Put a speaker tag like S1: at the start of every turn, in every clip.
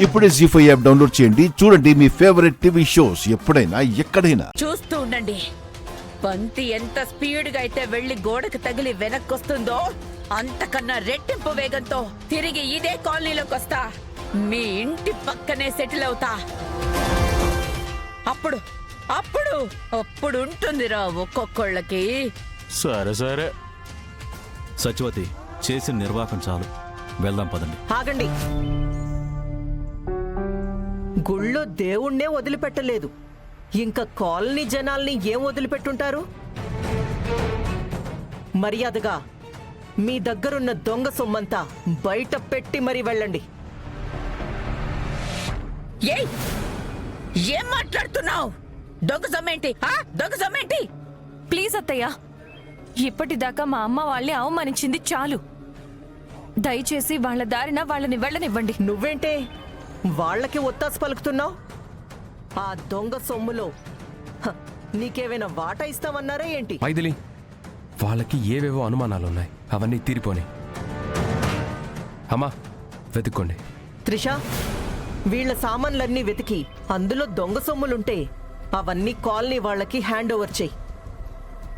S1: ఇప్పుడే జీ5 app download చేయండి. చూడండి మీ ఫేవరెట్ టీవీ షోస్ ఎప్పుడైనా ఎక్కడైనా.
S2: చూస్తూ ఉండండి. బంతి ఎంత స్పీడ్ గా అయితే వెళ్లి గోడకు తగిలి వెనక్కొస్తుందో అంతకన్నా రెట్టింపు వేగంతో తిరిగి ఇదే కాలనీలోకి వస్తా. మీ ఇంటి పక్కనే సెటిల్ అవుతా. అప్పుడు అప్పుడు అప్పుడు ఉంటుందిరా ఒక్కొక్కళ్ళకి.
S3: సరే సరే
S4: సత్యవతి, చేసిన నిర్వాకం చాలు, వెళ్దాం పదండి.
S5: ఆగండి. గుళ్ళో దేవుణ్ణే వదిలిపెట్టలేదు, ఇంకా కాలనీ జనాల్ని ఏం వదిలిపెట్టుంటారు? మర్యాదగా మీ దగ్గరున్న దొంగ సొమ్మంతా బయట పెట్టి మరీ వెళ్ళండి.
S2: ఏయ్, ఏం మాట్లాడుతున్నావు? దొంగ సొమ్మేంటి? దొంగ సొమ్మేంటి?
S6: ప్లీజ్ అత్తయ్య, ఇప్పటిదాకా మా అమ్మ వాళ్ళని అవమానించింది చాలు. దయచేసి వాళ్ళ దారిన వాళ్ళని వెళ్ళనివ్వండి.
S5: నువ్వేంటే వాళ్ళకి ఒత్తాసు పలుకుతున్నావు? ఆ దొంగ సొమ్ములో నీకేమైనా వాటా ఇస్తామన్నారా ఏంటి?
S7: మైథిలి, వాళ్ళకి ఏవేవో అనుమానాలున్నాయి, అవన్నీ తీరిపోని. అమ్మా, వెతుక్కోండి.
S5: త్రిష, వీళ్ల సామాన్లన్నీ వెతికి అందులో దొంగ సొమ్ములుంటే అవన్నీ కాలనీ వాళ్ళకి హ్యాండ్ ఓవర్ చెయ్యి.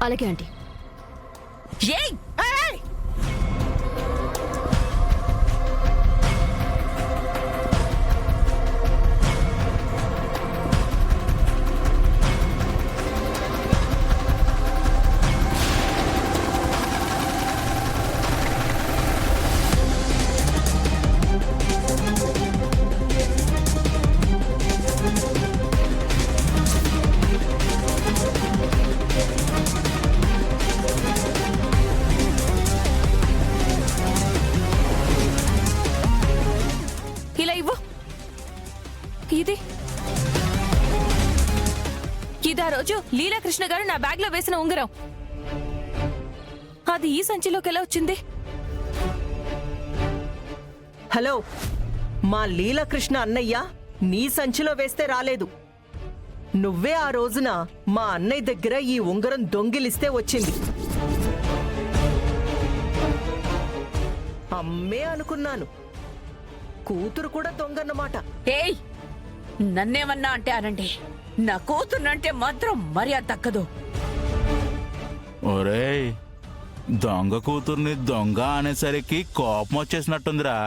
S6: అలాగే ఆంటీ.
S2: ఏయ్, ఏయ్!
S6: ఇలా ఇవ్వు. ఇది ఇదా రోజు లీలాకృష్ణ గారు నా బ్యాగ్ లో వేసిన ఉంగరం. అది ఈ సంచిలోకి ఎలా వచ్చింది?
S5: హలో, మా లీలాకృష్ణ అన్నయ్య నీ సంచిలో వేస్తే రాలేదు. నువ్వే ఆ రోజున మా అన్నయ్య దగ్గర ఈ ఉంగరం దొంగిలిస్తే వచ్చింది. అమ్మే అనుకున్నాను, కూతురు కూడా దొంగన్నమాట.
S2: ఏయ్, నన్నేమన్నా అంటే అనండి, నా కూతుర్నంటే మాత్రం మర్యాద దక్కదు.
S3: ఒరేయ్, దొంగ కూతుర్ని దొంగ అనేసరికి కోపం వచ్చేసినట్టుందిరా.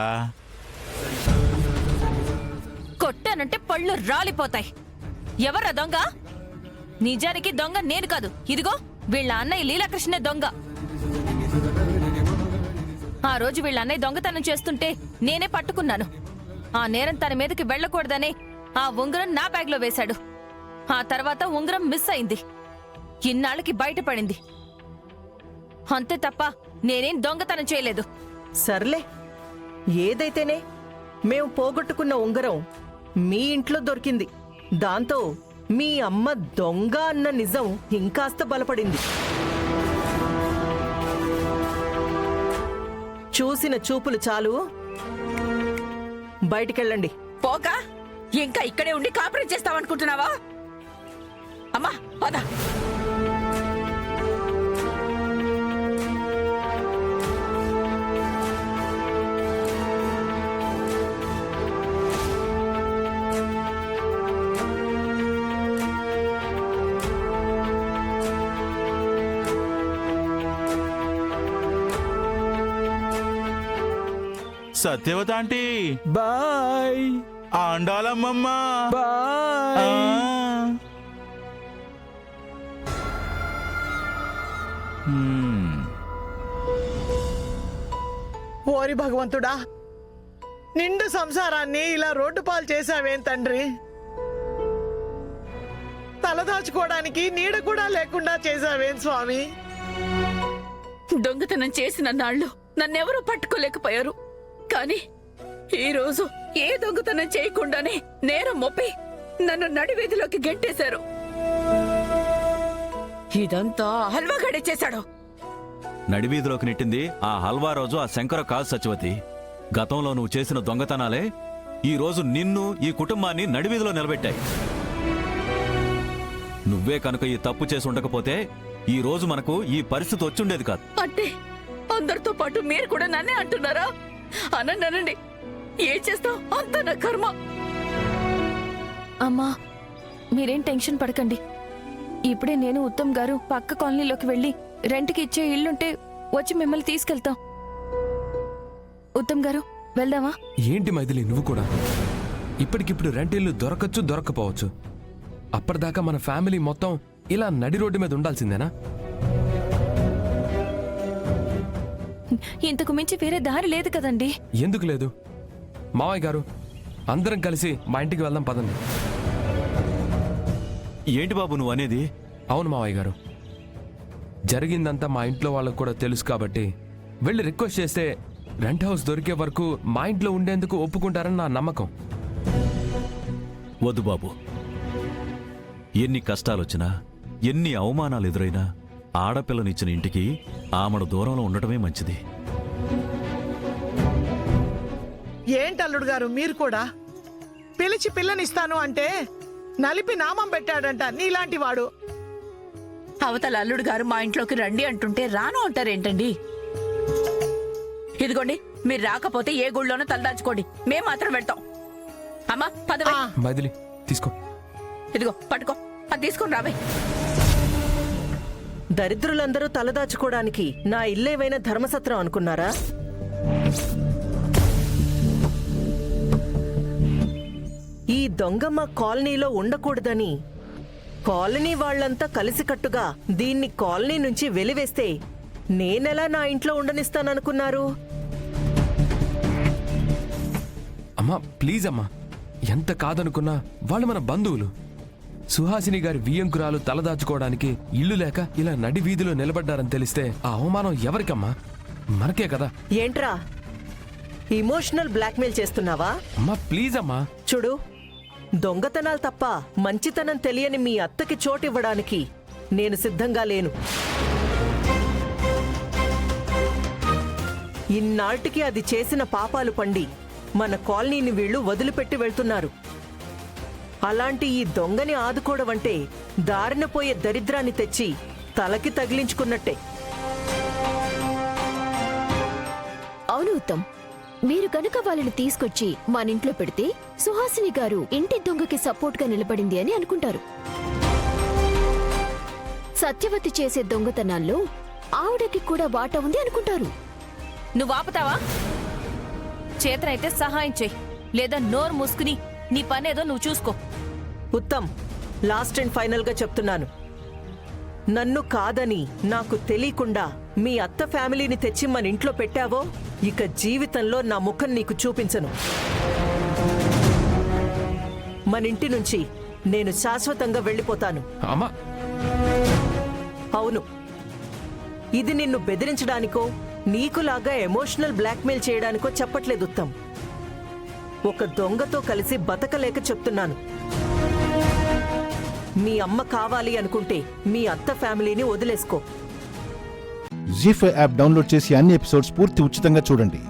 S6: కొట్టానంటే పళ్ళు రాలిపోతాయి. ఎవరా దొంగ? నిజానికి దొంగ నేను కాదు, ఇదిగో వీళ్ళ అన్నయ్య లీలాకృష్ణే దొంగ. ఆ రోజు వీళ్ళ అన్నయ్య దొంగతనం చేస్తుంటే నేనే పట్టుకున్నాను. ఆ నేరం తన మీదకి వెళ్ళకూడదనే ఆ ఉంగరం నా బ్యాగ్ లో వేశాడు. ఆ తర్వాత ఉంగరం మిస్ అయింది, ఇన్నాళ్ళకి బయటపడింది. అంతే తప్ప నేనేం దొంగతనం చేయలేదు.
S5: సర్లే, ఏదైతేనే మేము పోగొట్టుకున్న ఉంగరం మీ ఇంట్లో దొరికింది. దాంతో మీ అమ్మ దొంగ అన్న నిజం ఇంకాస్త బలపడింది. చూసిన చూపులు చాలు, బయటికెళ్ళండి.
S2: పోక ఇంకా ఇక్కడే ఉండి కాపురం చేస్తావనుకుంటున్నావా? అమ్మా, పద.
S3: సత్యవత ఆంటీ,
S7: బాయ్.
S3: ఆండాలమ్మమ్మ,
S7: బాయ్.
S8: ఓరి భగవంతుడా, నిండు సంసారాన్ని ఇలా రోడ్డు పాలు చేశావేం తండ్రి? తలదాచుకోవడానికి నీడ కూడా లేకుండా చేశావేం స్వామి?
S2: దొంగతనం చేసిన నాళ్ళు నన్నెవరూ పట్టుకోలేకపోయారు. కానీ ఈ రోజు ఏ దొంగతనం చేయకుండానే నేరం మోపి నన్ను నడివీధిలోకి గెంటేశారు. ఇదంతా హల్వాగాడే చేశాడు.
S4: నడివీధిలోకి నెట్టింది ఆ హల్వా రోజు ఆ శంకర కాదు సత్యవతి. గతంలో నువ్వు చేసిన దొంగతనాలే ఈ రోజు నిన్ను, ఈ కుటుంబాన్ని నడివీధిలో నిలబెట్టాయి. నువ్వే కనుక ఈ తప్పు చేసి ఉండకపోతే ఈ రోజు మనకు ఈ పరిస్థితి వచ్చుండేది కాదు.
S2: అంటే అందరితో పాటు మీరు కూడా నన్నే అంటున్నారా? అనండి, ఏ చేస్తాం, అంత నా కర్మ.
S6: అమ్మా మీరేం టెన్షన్ పడకండి. ఇప్పుడే నేను ఉత్తమ్ గారు పక్క కాలనీలోకి వెళ్ళి రెంట్కి ఇచ్చే ఇల్లుంటే వచ్చి మిమ్మల్ని తీసుకెళ్తాం. ఉత్తమ్ గారు వెళ్దామా?
S7: ఏంటి మైథిలి నువ్వు కూడా? ఇప్పటికిప్పుడు రెంట్ ఇల్లు దొరకచ్చు దొరక్కపోవచ్చు. అప్పటిదాకా మన ఫ్యామిలీ మొత్తం ఇలా నడి రోడ్డు మీద ఉండాల్సిందేనా?
S6: ఇంతకు మించి వేరే దారి లేదు కదండి.
S7: ఎందుకు లేదు? మావయ్య గారు అందరం కలిసి మా ఇంటికి వెళ్దాం పదండి.
S4: ఏంటి బాబు నువ్వు అనేది?
S7: అవును మావయ్య గారు, జరిగిందంతా మా ఇంట్లో వాళ్ళకు కూడా తెలుసు కాబట్టి వెళ్ళి రిక్వెస్ట్ చేస్తే రెంట్ హౌస్ దొరికే వరకు మా ఇంట్లో ఉండేందుకు ఒప్పుకుంటారని నా నమ్మకం.
S4: వద్దు బాబు, ఎన్ని కష్టాలొచ్చినా ఎన్ని అవమానాలు ఎదురైనా ఆడపిల్లనిచ్చిన ఇంటికి ఆమెడు దూరంలో ఉండటమే మంచిది.
S8: ఏంటల్లుడు గారు మీరు కూడా పిలిచి పిల్లనిస్తాను అంటే నలిపి నామం పెట్టాడంట నీలాంటి వాడు.
S2: అవతల అల్లుడు గారు మా ఇంట్లోకి రండి అంటుంటే రాను అంటారేంటండి? ఇదిగోండి, మీరు రాకపోతే ఏ గుళ్ళోనో తలదాచుకోండి, మేం మాత్రం వెళ్తాం. అమ్మా పదవే.
S7: మైథిలి తీసుకో.
S2: ఇదిగో పట్టుకో, అది తీసుకొని రావే.
S5: దరిద్రులందరూ తలదాచుకోవడానికి నా ఇల్లేవైనా ధర్మసత్రం అనుకున్నారా? ఈ దొంగ మా కాలనీలో ఉండకూడదని కాలనీ వాళ్లంతా కలిసికట్టుగా దీన్ని కాలనీ నుంచి వెలివేస్తే నేనెలా నా ఇంట్లో ఉండనిస్తాననుకున్నారు?
S7: అమ్మా ప్లీజ్ అమ్మా, ఎంత కాదనుకున్నా వాళ్ళు మన బంధువులు. సుహాసిని గారి వియ్యంకురాలు తలదాచుకోవడానికి ఇల్లు లేక ఇలా నడి వీధిలో నిలబడ్డారని తెలిస్తే ఆ అవమానం ఎవరికమ్మా? మనకే కదా.
S5: ఏంట్రా ఇమోషనల్ బ్లాక్మెయిల్ చేస్తున్నావా?
S7: అమ్మా ప్లీజ్ అమ్మా.
S5: చూడు, దొంగతనాలు తప్ప మంచితనం తెలియని మీ అత్తకి చోటివ్వడానికి నేను సిద్ధంగా లేను. ఇన్నాళ్టికి అది చేసిన పాపాలు పండి మన కాలనీని వీళ్లు వదిలిపెట్టి వెళ్తున్నారు. అలాంటి ఈ దొంగని ఆదుకోవడం అంటే దారిన పోయే దరిద్రాన్ని తెచ్చి తలకి తగిలించుకున్నట్టే.
S9: అవును ఉత్తమ్, మీరు కనుక వాళ్ళని తీసుకొచ్చి మనింట్లో పెడితే సుహాసిని గారు ఇంటి దొంగకి సపోర్ట్ గా నిలబడింది అని అనుకుంటారు. సత్యవతి చేసే దొంగతనాల్లో ఆవిడకి కూడా వాటా ఉంది అనుకుంటారు.
S6: నువ్వు ఆపుతావా? చేతనైతే సహాయం చెయ్యి, లేదా నోరు మూసుకుని నీ పనేదో నువ్వు చూసుకో.
S5: ఉత్తమ్, లాస్ట్ అండ్ ఫైనల్ గా చెప్తున్నాను, నన్ను కాదని నాకు తెలియకుండా మీ అత్త ఫ్యామిలీని తెచ్చి మన ఇంట్లో పెట్టావో ఇక జీవితంలో నా ముఖం నీకు చూపించను. మన ఇంటి నుంచి నేను శాశ్వతంగా వెళ్ళిపోతాను.
S7: అమ్మా
S5: అవును, ఇది నిన్ను బెదిరించడానికో నీకులాగా ఎమోషనల్ బ్లాక్మెయిల్ చేయడానికో చెప్పట్లేదు ఉత్తమ్. ఒక దొంగతో కలిసి బతకలేక చెప్తున్నాను. మీ అమ్మ కావాలి అనుకుంటే మీ అత్త ఫ్యామిలీని వదిలేసుకో.
S1: జీ5 యాప్ డౌన్లోడ్ చేసి అన్ని ఎపిసోడ్స్ పూర్తి ఉచితంగా చూడండి.